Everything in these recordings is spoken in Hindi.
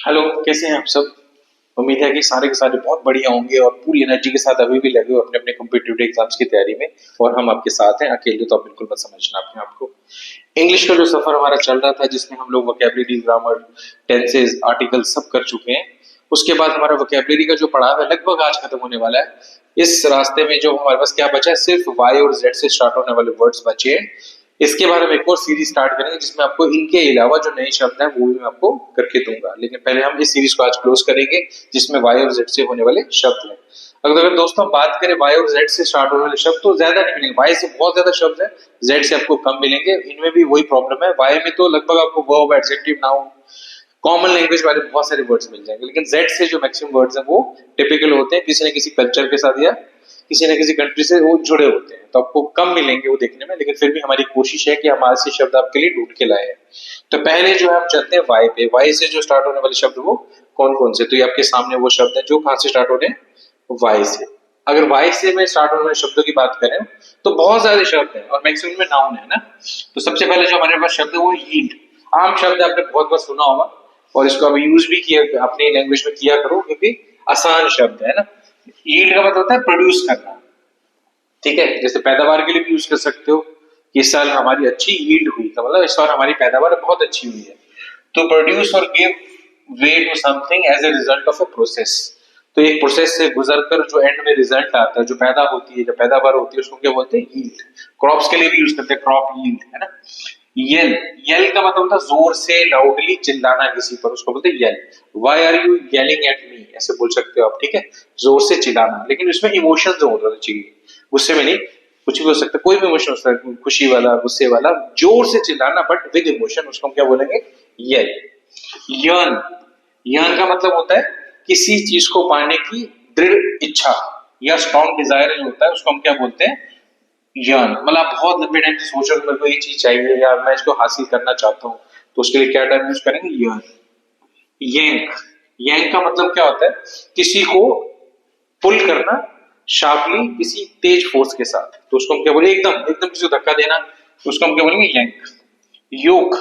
हेलो, कैसे हैं आप सब। उम्मीद है कि सारे के सारे बहुत बढ़िया होंगे और पूरी एनर्जी के साथ अभी भी लगे हो अपने अपने कॉम्पिटिटिव एग्जाम्स की तैयारी में। और हम आपके साथ हैं, अकेले तो आप बिल्कुल मत समझना अपने आप को। इंग्लिश का जो सफर हमारा चल रहा था, जिसमें हम लोग वोकेबलरी, ग्रामर, टेंसेस, आर्टिकल सब कर चुके हैं। उसके बाद हमारा वोकेबलरी का जो पड़ाव है लगभग आज खत्म होने वाला है। इस रास्ते में जो हमारे पास क्या बचा है, सिर्फ वाई और जेड से स्टार्ट होने वाले वर्ड्स बचे हैं। इसके बाद हम एक और सीरीज स्टार्ट करेंगे जिसमें आपको इनके अलावा जो नए शब्द हैं वो भी मैं आपको करके दूंगा। लेकिन पहले हम इस सीरीज को आज क्लोज करेंगे जिसमें वाई और जेड से होने वाले शब्द हैं। अगर दोस्तों बात करें वाई और जेड से स्टार्ट होने वाले शब्द, तो ज्यादा नहीं मिलेंगे। वाई से बहुत ज्यादा शब्द है, जेड से आपको कम मिलेंगे। इनमें भी वही प्रॉब्लम है, वाई में तो लगभग आपको verb, adjective, noun, common language वाले बहुत सारे वर्ड्स मिल जाएंगे। लेकिन जेड से जो मैक्सिमम वर्ड्स हैं वो टिपिकल होते हैं, किसी न किसी कल्चर के साथ या किसी न किसी कंट्री से वो जुड़े होते हैं, तो आपको कम मिलेंगे वो देखने में। लेकिन फिर भी हमारी कोशिश है कि हम आज से शब्द आपके लिए ढूंढ के लाए हैं। तो पहले जो है हम चलते हैं वाई पे। वाई से जो स्टार्ट होने वाले शब्द वो कौन कौन से, तो ये आपके सामने वो शब्द है जो कहां से स्टार्ट हो रहे हैं, वाई से। अगर वाई से में स्टार्ट होने वाले शब्दों की बात करें तो बहुत सारे शब्द हैं और मैक्सिमम में नाउन है ना। तो सबसे पहले जो हमारे पास शब्द है वो यील्ड। आम शब्द आपने बहुत बार सुना होगा और इसको अब यूज भी किया, अपनी लैंग्वेज में किया करो, क्योंकि आसान शब्द है ना। यील्ड का मतलब होता है प्रोड्यूस करना। ठीक है, जैसे पैदावार के लिए भी यूज कर सकते हो। इस साल हमारी अच्छी यील्ड हुई, तो मतलब इस बार हमारी पैदावार बहुत अच्छी हुई है। तो प्रोड्यूस और give way to something as a result of a process. तो एक प्रोसेस से गुजरकर जो एंड में रिजल्ट आता है, जो पैदा होती है, जो पैदावार होती है, उसको क्या बोलते हैं, यील्ड। क्रॉप्स के लिए भी यूज करते हैं, क्रॉप यील्ड, है ना। यल, यल का मतलब होता है जोर से लाउडली चिल्लाना किसी पर, उसको बोलते हैं yell. Why are you yelling at me, ऐसे बोल सकते हो आप। ठीक है, जोर से चिल्लाना, लेकिन इसमें इमोशंस होना चाहिए। गुस्से में नहीं, कुछ भी हो सकता है, कोई भी इमोशन हो सकता है, खुशी वाला, गुस्से वाला, जोर से चिल्लाना बट विद इमोशन, उसको हम क्या बोलेंगे, यल। यर्न, यर्न का मतलब होता है किसी चीज को पाने की दृढ़ इच्छा या स्ट्रॉन्ग डिजायर जो होता है, उसको हम क्या बोलते हैं, यर्न। मतलब आप बहुत लंबे टाइम से सोच रहे हो मेरे को ये चीज चाहिए या मैं इसको हासिल करना चाहता हूँ, तो उसके लिए क्या टर्म यूज करेंगे, यर्न। यंक, यंक का मतलब क्या होता है, किसी को पुल करना शार्पली, किसी तेज फोर्स के साथ, तो उसको हम क्या बोलेंगे, एकदम एकदम किसी को धक्का देना, उसको हम क्या बोलेंगे, यंक। योग,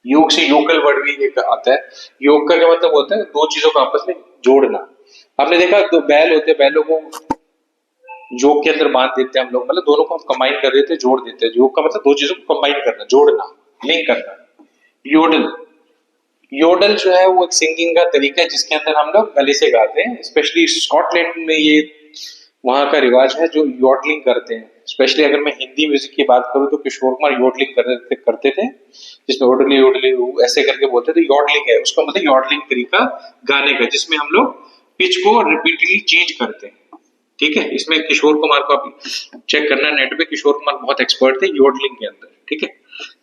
योग से योकल वर्ड भी एक आता है। योग का क्या मतलब होता है, दो चीजों को आपस में जोड़ना। आपने देखा दो बैल होते हैं, बैलों को योग के अंदर बांध देते हैं हम लोग, मतलब दोनों को हम कंबाइन कर देते हैं, जोड़ देते हैं। योग का मतलब दो चीजों को कंबाइन करना, जोड़ना, लिंक करना। योडल, योडल जो है वो एक सिंगिंग का तरीका है जिसके अंदर हम लोग गले से गाते हैं। स्पेशली स्कॉटलैंड में ये वहां का रिवाज है जो योडलिंग करते हैं। स्पेशली अगर मैं हिंदी म्यूजिक की बात करूं तो किशोर कुमार योडलिंग करते थे, जिसमें ओडली ओडली ऐसे करके बोलते थे। योडलिंग है उसका मतलब, योडलिंग तरीका गाने का, जिसमें हम लोग पिच को रिपीटली चेंज करते हैं। ठीक है, इसमें किशोर कुमार को आप चेक करना नेट पे, किशोर कुमार बहुत एक्सपर्ट थे योडलिंग के अंदर। ठीक है,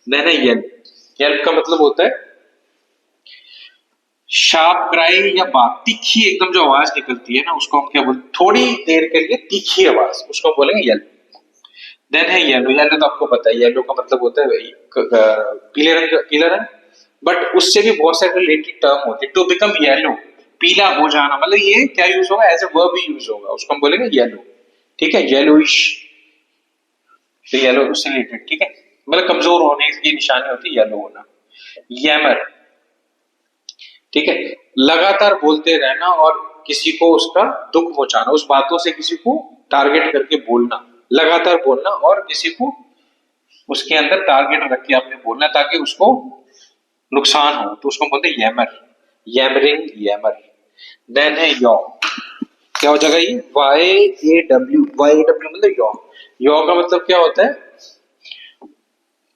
देन है येल्प। येल्प का मतलब होता है शार्प क्राई या बात, तीखी एकदम जो आवाज निकलती है ना, उसको हम क्या बोलते, थोड़ी देर के लिए तीखी आवाज, उसको हम बोलेंगे येल्प। देन है येलो। येलो तो आपको पता है, येलो का मतलब होता है पीले रंग, पीला रंग। बट उससे भी बहुत सारे रिलेटेड टर्म होते हैं। टू बिकम येलो, पीला हो जाना, मतलब ये क्या यूज होगा, एज ए वर्ब भी यूज होगा, उसको हम बोलेंगे येलो। ठीक है, येलोइश, तो येलो उससे रिलेटेड। ठीक है, मतलब कमजोर होने की निशानी होती है येलो होना। यैमर, ठीक है, लगातार बोलते रहना और किसी को उसका दुख पहुंचाना, उस बातों से किसी को टारगेट करके बोलना, लगातार बोलना और किसी को उसके अंदर टारगेट रख के आपने बोलना ताकि उसको नुकसान हो, तो उसको बोलते हैं यैमर, यैमरिंग, यैमर। देन है यॉ, क्या हो जाएगा ये, Y A W, Y A W मतलब यॉ। यॉ का मतलब क्या होता है,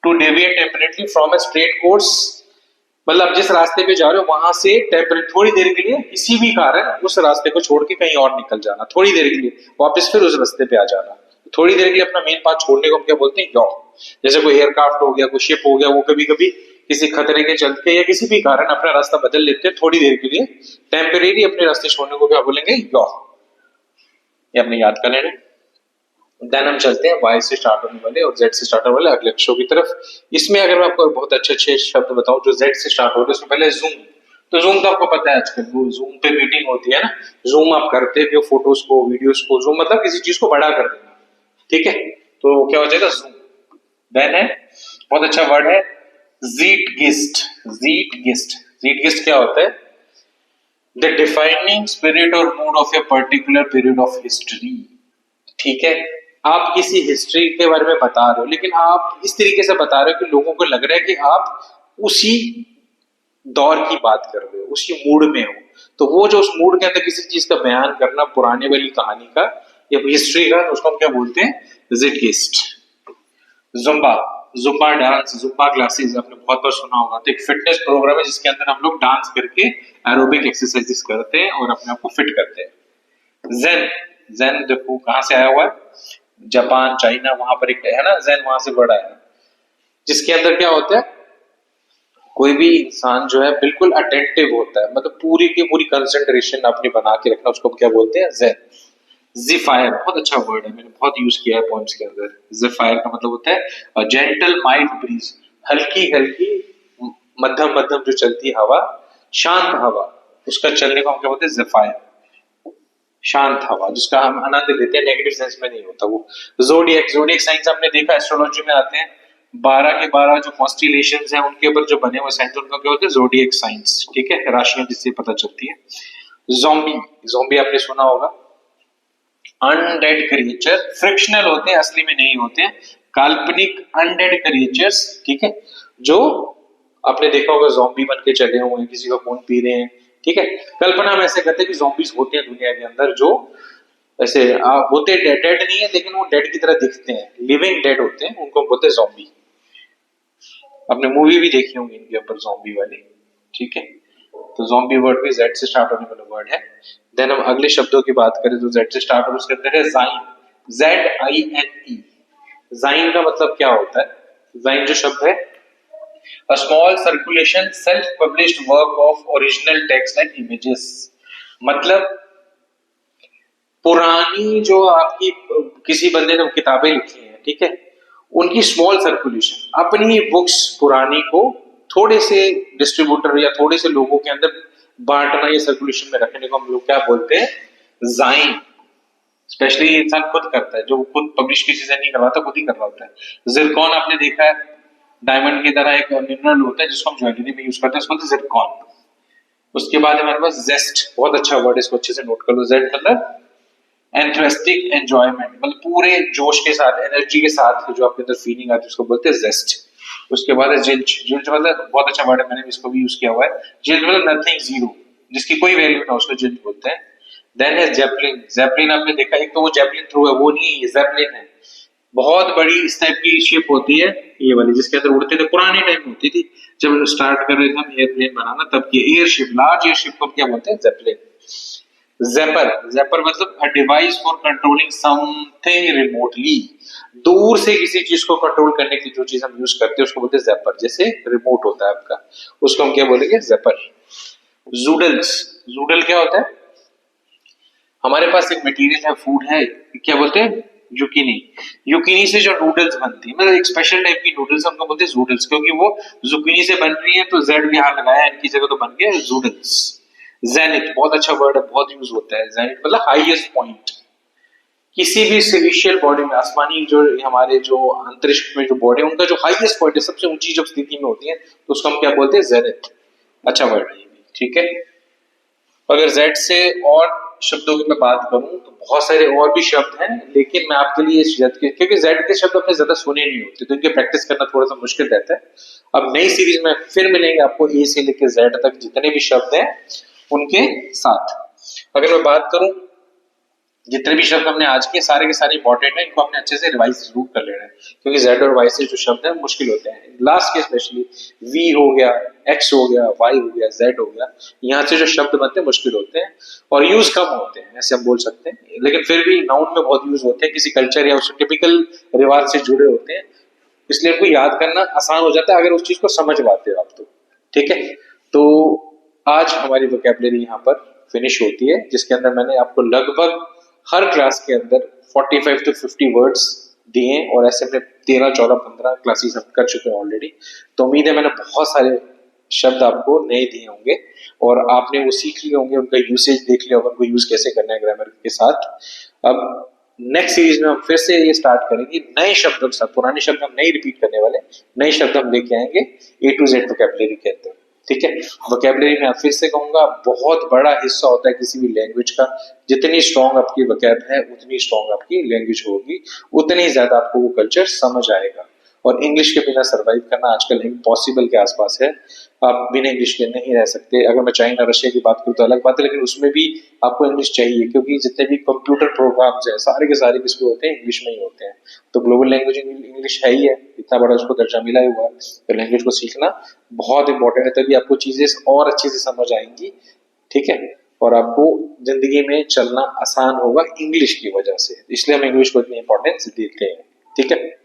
to deviate temporarily from a straight course. मतलब आप जिस रास्ते पे जा रहे हो वहां से टेम्परेट थोड़ी देर के लिए किसी भी कारण उस रास्ते को छोड़ के कहीं और निकल जाना, थोड़ी देर के लिए वापस फिर उस रास्ते पे आ जाना। थोड़ी देर के लिए अपना मेन पाथ छोड़ने को हम क्या बोलते हैं, यॉ। जैसे कोई एयरक्राफ्ट हो गया, कोई शिप हो गया, वो कभी कभी किसी खतरे के चलते या किसी भी कारण अपना रास्ता बदल लेते हैं थोड़ी देर के लिए, टेम्परेरी अपने रास्ते छोड़ने को क्या बोलेंगे, यॉ। ये अपने याद कर लेना। देन हम चलते हैं वाई से स्टार्ट होने वाले और जेड से स्टार्ट होने वाले अगले अक्षरों की तरफ। इसमें अगर मैं आपको बहुत अच्छे अच्छे शब्द बताऊं जो जेड से स्टार्ट होते हैं, उसमें पहले जूम। तो जूम तो आपको पता है, आजकल वो जूम पे मीटिंग होती है ना, जूम आप करते भी हो फोटोज को, वीडियोस को। जूम मतलब किसी चीज को बड़ा कर देना। ठीक है, तो क्या हो जाएगा, जूम। देन है बहुत अच्छा वर्ड है जीट गिस्ट, जीट गिस्ट। जीट गिस्ट क्या होता है, द डिफाइनिंग स्पिरिट और mood off a particular period of history. ठीक है, आप किसी हिस्ट्री के बारे में बता रहे हो, लेकिन आप इस तरीके से बता रहे हो कि लोगों को लग रहा है कि आप उसी दौर की बात कर रहे हो, उसी मूड में हो। तो वो जो उस मूड के अंदर किसी चीज का बयान करना, पुराने वाली कहानी का या हिस्ट्री का, तो उसको हम क्या बोलते हैं? Zeitgeist. Zumba, Zumba dance, Zumba classes आपने बहुत बार सुना होगा। तो एक फिटनेस प्रोग्राम है जिसके अंदर हम लोग डांस करके एरोबिक एक्सरसाइजेस करते हैं और अपने आप को फिट करते हैं। जेन, जेन देखो कहां से आया हुआ है? जापान, चाइना, वहां पर एक है ना जेन, वहां से वर्ड आया है, जिसके अंदर क्या होता है, कोई भी इंसान जो है बिल्कुल अटेंटिव होता है, मतलब पूरी की पूरी कंसंट्रेशन अपनी बना के रखना, उसको हम क्या बोलते हैं? जेन। जिफायर बहुत अच्छा वर्ड है, मैंने बहुत यूज किया है पोएम्स के अंदर। जिफायर का मतलब होता है जेंटल माइल्ड ब्रीज, हल्की हल्की मध्यम मध्यम जो चलती हवा, शांत हवा, उसका चलने को हम क्या बोलते हैं? जिफायर। शांत हवा जिसका हम आनंद लेते हैं, नेगेटिव सेंस में नहीं होता वो। जोडियक, जोडियक साइंस आपने देखा एस्ट्रोलॉजी में आते हैं, 12 के 12 जो कॉन्स्टिलेशंस हैं उनके ऊपर जो बने हुए साइंस, उनका क्या होता है? Zodiac science. ठीक है, राशियां जिससे पता चलती है। जोम्बी, जोम्बी आपने सुना होगा, अनडेड क्रिएचर, फ्रिक्शनल होते हैं, असली में नहीं होते हैं, काल्पनिक अनडेड क्रिएचर्स। ठीक है, जो आपने देखा होगा ज़ॉम्बी बन के चले हुए हैं, किसी का खून पी रहे हैं। ठीक है, कल्पना हम ऐसे करते हैं कि ज़ॉम्बीज होते हैं दुनिया के अंदर, जो ऐसे होते डेड नहीं है, लेकिन वो डेड की तरह दिखते हैं, लिविंग डेड होते हैं, उनको हम बोलते हैं ज़ॉम्बी। आपने मूवी भी देखी होंगी इनके ऊपर ज़ॉम्बी वाली। ठीक है, तो ज़ॉम्बी वर्ड भी जेड से स्टार्ट होने वाला वर्ड है। देन हम अगले शब्दों की बात करें तो जेड से स्टार्ट और उसके अंदर है जाइन, ZINE। जाइन का मतलब क्या होता है? जाइन जो शब्द है, a small circulation self published work of original text and images। मतलब पुरानी जो आपकी किसी बंदे ने किताबें लिखी हैं, ठीक है, उनकी स्मॉल सर्कुलेशन, अपनी बुक्स पुरानी को थोड़े से डिस्ट्रीब्यूटर या थोड़े से लोगों के अंदर बांटना या सर्कुलेशन में रखने को हम लोग क्या बोलते हैं? जाइन। स्पेशली इंसान खुद करता है, जो खुद पब्लिश की चीजें नहीं करवाता, खुद ही कर रहा होता है। जिरकॉन आपने देखा है, डायमंड की तरह एक मिनरल होता है जिसको हम ज्वेलरी में यूज करते हैं, उसको बोलते हैं जिरकॉन। उसके बाद हमारे पास जेस्ट, बहुत अच्छा वर्ड, इसको अच्छे से नोट कर लो। जेड मतलब एंथ्रेस्टिक एंजॉयमेंट, मतलब पूरे जोश के साथ, एनर्जी के साथ जो आपके अंदर फीलिंग आती है, उसको बोलते हैं जेस्ट। उसके बाद है जिल्च, जिल्च मतलब बहुत अच्छा वर्ड है, मैंने इसको भी यूज किया हुआ है। जिल्च मतलब नथिंग, जीरो, जिसकी कोई वैल्यू ना, उसको जिल्च बोलते हैं। देन है जेपलिन, जेपलिन आपने देखा, एक तो वो जेपलिन थ्रू है, वो नहीं है, ये जेपलिन है, बहुत बड़ी इस टाइप की शिप होती है ये वाली, जिसके अंदर उड़ते थे, पुराने टाइम में होती थी, जब स्टार्ट कर रहे थे हम एयरप्लेन बनाना, तब की एयरशिप, लार्ज एयरशिप को क्या बोलते हैं? जेपलिन। ज़ैपर, ज़ैपर मतलब a device for controlling something remotely, दूर से किसी चीज को कंट्रोल करने की जो चीज हम यूज करते हैं उसको बोलते हैं ज़ैपर। जैसे रिमोट होता है आपका, उसको हम क्या बोलेंगे? ज़ैपर। जूडल्स, जूडल क्या होता है? हमारे पास एक मटेरियल है, फूड है, क्या बोलते हैं? जुकीनी। जुकीनी से जो नूडल्स बनती है, मतलब एक स्पेशल टाइप की नूडल्स, हमको बोलते हैं जूडल्स, क्योंकि वो जुकीनी से बन रही है, तो जेड भी यहां लगाया इनकी जगह, तो बन गया जूडल्स। जेनिथ बहुत अच्छा वर्ड है, बहुत यूज होता है। जेनिथ मतलब हाईएस्ट पॉइंट, किसी भी सिलेस्टियल बॉडी में, आसमानी जो हमारे जो अंतरिक्ष में जो बॉडी है, उनका जो हाईएस्ट पॉइंट है, सबसे ऊंची जब स्थिति में होती है, तो उसको हम क्या बोलते हैं? जेनिथ। अच्छा वर्ड है ये भी। ठीक है, अगर जेड से और शब्दों की मैं बात करूं तो बहुत सारे और भी शब्द हैं, लेकिन मैं आपके लिए जेड के, क्योंकि जेड के शब्द अपने ज्यादा सुने नहीं होते, तो इनके प्रैक्टिस करना थोड़ा सा मुश्किल रहता है। अब नई सीरीज में फिर मिलेंगे आपको ए से लेकर जेड तक जितने भी शब्द हैं उनके साथ। अगर मैं बात करूं, जितने भी शब्द हमने आज के सारे इंपॉर्टेंट है, इनको हमने अच्छे से रिवाइज जरूर कर लेना है, क्योंकि जेड और वाई से जो शब्द है मुश्किल होते हैं, लास्ट के स्पेशली वी हो गया, एक्स हो गया, वाई हो गया, जेड हो गया, यहाँ से जो शब्द बनते हैं मुश्किल होते हैं और यूज कम होते हैं, ऐसे हम बोल सकते हैं, लेकिन फिर भी नाउन में बहुत यूज होते हैं, किसी कल्चर या उस टिपिकल रिवाज से जुड़े होते हैं, इसलिए उनको याद करना आसान हो जाता है अगर उस चीज को समझ पाते हो आप तो। ठीक है, तो आज हमारी वोकैबुलरी यहाँ पर फिनिश होती है, जिसके अंदर मैंने आपको लगभग हर क्लास के अंदर 45 to 50 वर्ड्स दिए, और ऐसे में 13, 14, 15 क्लासेस हम कर चुके हैं ऑलरेडी। तो उम्मीद है मैंने बहुत सारे शब्द आपको नए दिए होंगे और आपने वो सीख लिए होंगे, उनका यूसेज देख लिया होगा, उनको यूज कैसे करना है ग्रामर के साथ। अब नेक्स्ट सीरीज में हम फिर से ये स्टार्ट करेंगे नए शब्दों के साथ, पुराने शब्द हम नहीं रिपीट करने वाले, नए शब्द हम लेके आएंगे A to Z वोकैबुलरी के अंदर। ठीक है। वोकैबुलरी में फिर से कहूंगा बहुत बड़ा हिस्सा होता है किसी भी लैंग्वेज का। जितनी स्ट्रांग आपकी वोकैब है उतनी स्ट्रांग आपकी लैंग्वेज होगी, उतनी ज्यादा आपको वो कल्चर समझ आएगा। और इंग्लिश के बिना सरवाइव करना आजकल इम्पॉसिबल के आसपास है। आप बिना इंग्लिश के नहीं रह सकते। अगर मैं चाइना रशिया की बात करूँ तो अलग बात है, लेकिन उसमें भी आपको इंग्लिश चाहिए, क्योंकि जितने भी कंप्यूटर प्रोग्राम्स हैं सारे के सारे किस पे होते हैं, इंग्लिश में ही होते हैं। तो ग्लोबल लैंग्वेज इंग्लिश है ही है, इतना बड़ा उसको दर्जा मिला ही हुआ है। तो लैंग्वेज को सीखना बहुत इंपॉर्टेंट है, तभी आपको चीजें और अच्छे से समझ आएंगी। ठीक है। और आपको जिंदगी में चलना आसान होगा इंग्लिश की वजह से, इसलिए हम इंग्लिश को इतनी इंपॉर्टेंस देते हैं। ठीक है।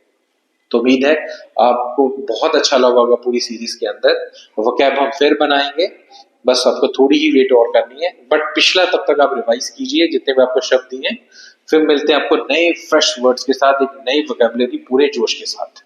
तो उम्मीद है आपको बहुत अच्छा लगा होगा पूरी सीरीज के अंदर। वोकैब हम फिर बनाएंगे, बस आपको थोड़ी ही वेट और करनी है, बट पिछला तब तक आप रिवाइज कीजिए जितने भी आपको शब्द दिए। फिर मिलते हैं आपको नए फ्रेश वर्ड्स के साथ, एक नई वोकैबुलरी पूरे जोश के साथ।